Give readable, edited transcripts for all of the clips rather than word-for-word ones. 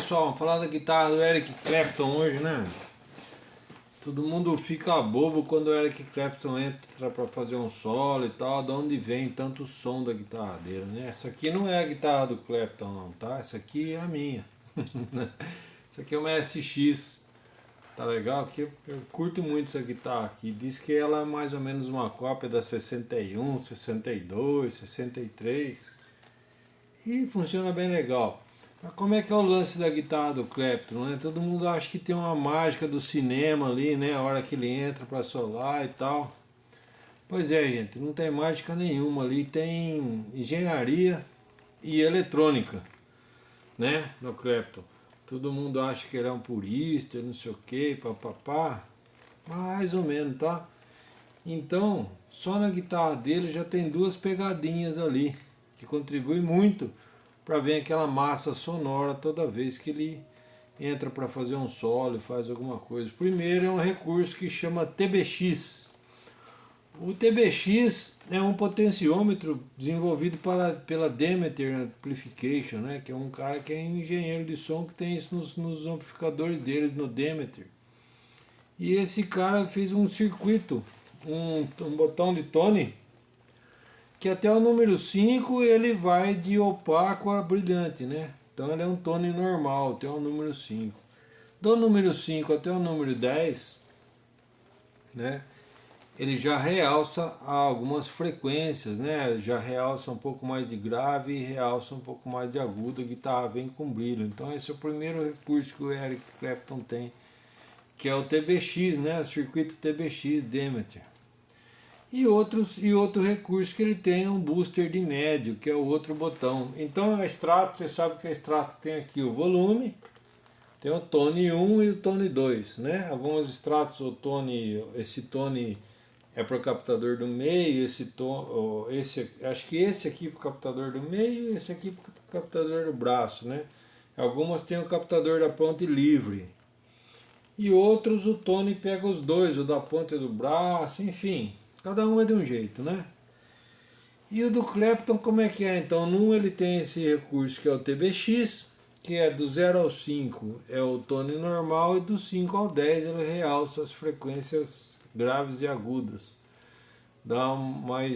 pessoal, vamos falar da guitarra do Eric Clapton hoje, né? Todo mundo fica bobo quando o Eric Clapton entra pra fazer um solo e tal, de onde vem tanto som da guitarra dele, né? Essa aqui não é a guitarra do Clapton não, tá? Essa aqui é a minha. Essa aqui é uma SX, tá legal? Porque eu curto muito essa guitarra aqui. Diz que ela é mais ou menos uma cópia da 61, 62, 63 e funciona bem legal. Mas como é que é o lance da guitarra do Clapton, né? Todo mundo acha que tem uma mágica do cinema ali, né? A hora que ele entra pra solar e tal. Pois é, gente, não tem mágica nenhuma ali. Tem engenharia e eletrônica, né? No Clapton. Todo mundo acha que ele é um purista, não sei o que, papapá. Mais ou menos, tá? Então, só na guitarra dele já tem duas pegadinhas ali, que contribuem muito para ver aquela massa sonora toda vez que ele entra para fazer um solo e faz alguma coisa. Primeiro é um recurso que chama TBX. O TBX é um potenciômetro desenvolvido pela Demeter Amplification, né? Que é um cara que é engenheiro de som que tem isso nos amplificadores deles no Demeter. E esse cara fez um circuito, um botão de tone, que até o número 5 ele vai de opaco a brilhante, né? Então ele é um tone normal, até o número 5. Do número 5 até o número 10, né? Ele já realça algumas frequências, né? Já realça um pouco mais de grave e realça um pouco mais de agudo, a guitarra vem com brilho. Então esse é o primeiro recurso que o Eric Clapton tem, que é o TBX, né? O circuito TBX Demeter. E outro recurso que ele tem é um booster de médio, que é o outro botão. Então a Strato, você sabe que a Strato tem aqui o volume, tem o tone 1 e o tone 2, né? Algumas Stratos esse tone é para o captador do meio, acho que esse aqui para o captador do meio e esse aqui para o captador do braço, né? Algumas tem o captador da ponte livre. E outros o tone pega os dois, o da ponta do braço, enfim. Cada um é de um jeito, né? E o do Clapton como é que é? Então, num ele tem esse recurso que é o TBX, que é do 0 ao 5 é o tone normal, e do 5 ao 10 ele realça as frequências graves e agudas. Dá como é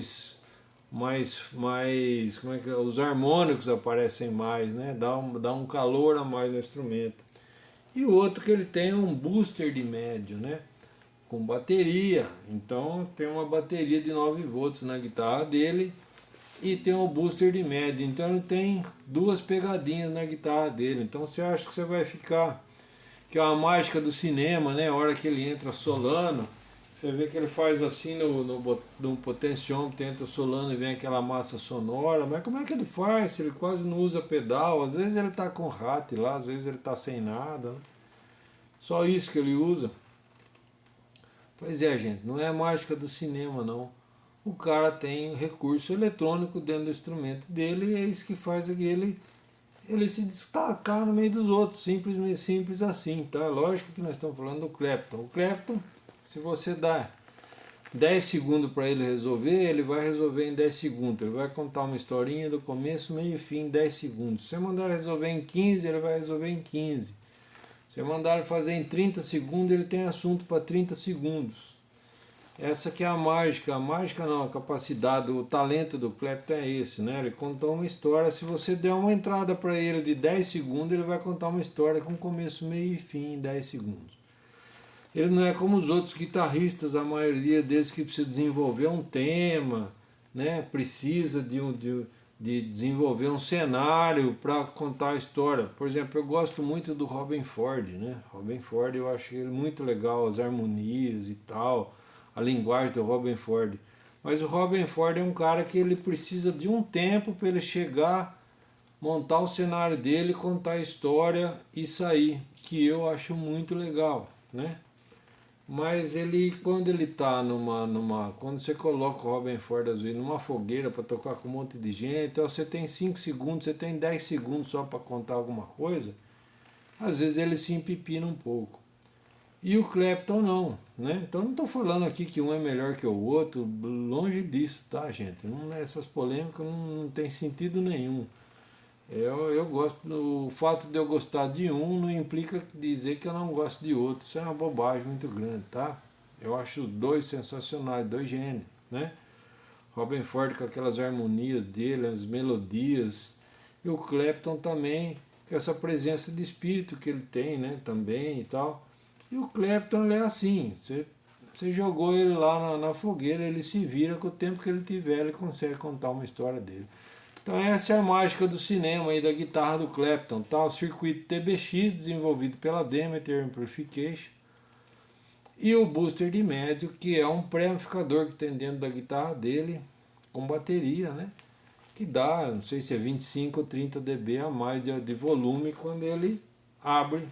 que é? Os harmônicos aparecem mais, né? Dá um calor a mais no instrumento. E o outro que ele tem é um booster de médio, né? Com bateria, então tem uma bateria de 9 volts na guitarra dele e tem um booster de média, então ele tem duas pegadinhas na guitarra dele. Então você acha que você vai ficar, que é uma mágica do cinema, né? A hora que ele entra solando, você vê que ele faz assim no potenciômetro, entra solando e vem aquela massa sonora. Mas como é que ele faz? Ele quase não usa pedal, às vezes ele tá com hat lá, às vezes ele tá sem nada, né? Só isso que ele usa. Pois é, gente, não é mágica do cinema, não. O cara tem recurso eletrônico dentro do instrumento dele e é isso que faz ele se destacar no meio dos outros, simples assim, tá? Lógico que nós estamos falando do Clapton. O Clapton, se você dá 10 segundos para ele resolver, ele vai resolver em 10 segundos. Ele vai contar uma historinha do começo, meio e fim em 10 segundos. Se você mandar ele resolver em 15, ele vai resolver em 15. Se mandar ele fazer em 30 segundos, ele tem assunto para 30 segundos. Essa que é a mágica não, a capacidade, o talento do Clapton é esse, né? Ele contou uma história, se você der uma entrada para ele de 10 segundos, ele vai contar uma história com começo, meio e fim em 10 segundos. Ele não é como os outros guitarristas, a maioria deles que precisa desenvolver um tema, né? Precisa de desenvolver um cenário para contar a história. Por exemplo, eu gosto muito do Robben Ford, né? Robben Ford, eu acho ele muito legal, as harmonias e tal, a linguagem do Robben Ford. Mas o Robben Ford é um cara que ele precisa de um tempo para ele chegar, montar o cenário dele, contar a história e sair, que eu acho muito legal, né? Mas ele, quando ele tá quando você coloca o Robben Ford às vezes numa fogueira para tocar com um monte de gente, então você tem 5 segundos, você tem 10 segundos só para contar alguma coisa, às vezes ele se empipina um pouco. E o Clapton não, né? Então não estou falando aqui que um é melhor que o outro, longe disso, tá, gente? Essas polêmicas não tem sentido nenhum. Eu gosto, o fato de eu gostar de um não implica dizer que eu não gosto de outro. Isso é uma bobagem muito grande, tá? Eu acho os dois sensacionais, dois gênios, né? Robin Ford com aquelas harmonias dele, as melodias, e o Clapton também, com essa presença de espírito que ele tem, né? Também e tal. E o Clapton ele é assim, você jogou ele lá na fogueira, ele se vira com o tempo que ele tiver, ele consegue contar uma história dele. Então essa é a mágica do cinema e da guitarra do Clapton, tá? O circuito TBX desenvolvido pela Demeter Amplification e o booster de médio, que é um pré-amplificador que tem dentro da guitarra dele, com bateria, né? Que dá, não sei se é 25 ou 30 dB a mais de volume quando ele abre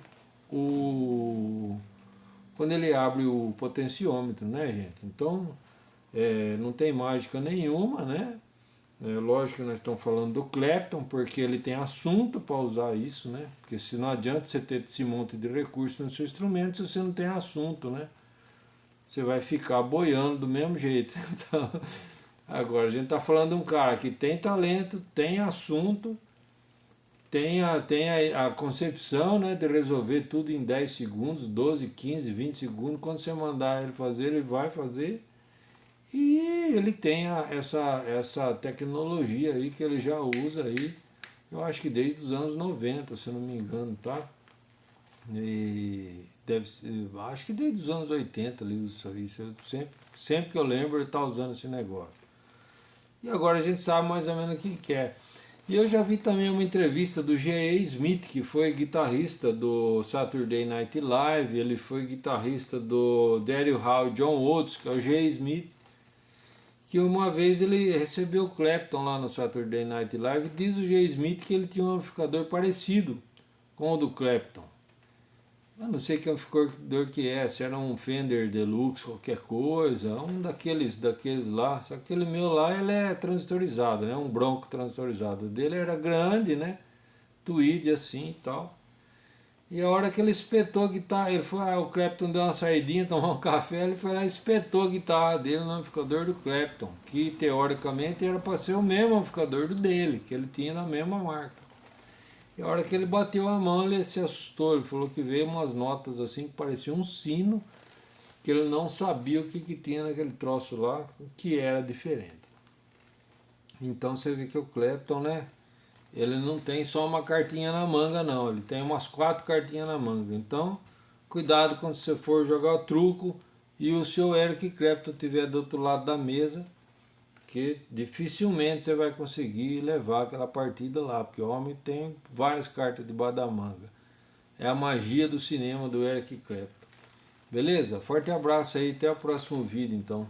o potenciômetro, né, gente? Então, não tem mágica nenhuma, né? Lógico que nós estamos falando do Clapton, porque ele tem assunto para usar isso, né? Porque se não adianta você ter esse monte de recursos no seu instrumento se você não tem assunto, né? Você vai ficar boiando do mesmo jeito. Então, agora, a gente está falando de um cara que tem talento, tem assunto, tem a concepção, né, de resolver tudo em 10 segundos, 12, 15, 20 segundos. Quando você mandar ele fazer, ele vai fazer. E ele tem essa tecnologia aí que ele já usa aí, eu acho que desde os anos 90, se eu não me engano, tá? E deve ser, acho que desde os anos 80 ele usa isso aí. Sempre que eu lembro ele está usando esse negócio. E agora a gente sabe mais ou menos o que quer. E eu já vi também uma entrevista do G.A. Smith, que foi guitarrista do Saturday Night Live, ele foi guitarrista do Daryl Hall, John Oates, que é o G.A. Smith, que uma vez ele recebeu o Clapton lá no Saturday Night Live. Diz o G. Smith que ele tinha um amplificador parecido com o do Clapton. Eu não sei que amplificador que é, se era um Fender Deluxe, qualquer coisa, um daqueles lá. Só que aquele meu lá ele é transistorizado, né? Um Bronco transistorizado. O dele era grande, né? Tweed assim e tal. E a hora que ele espetou a guitarra, ele foi, o Clapton deu uma saidinha, tomar um café, ele foi lá e espetou a guitarra dele no amplificador do Clapton, que teoricamente era para ser o mesmo amplificador do dele, que ele tinha na mesma marca. E a hora que ele bateu a mão, ele se assustou, ele falou que veio umas notas assim que pareciam um sino, que ele não sabia o que tinha naquele troço lá, que era diferente. Então você vê que o Clapton, né? Ele não tem só uma cartinha na manga, não. Ele tem umas 4 cartinhas na manga. Então, cuidado quando você for jogar o truco e o seu Eric Clapton estiver do outro lado da mesa, que dificilmente você vai conseguir levar aquela partida lá, porque o homem tem várias cartas debaixo da manga. É a magia do cinema do Eric Clapton. Beleza? Forte abraço aí, até o próximo vídeo então.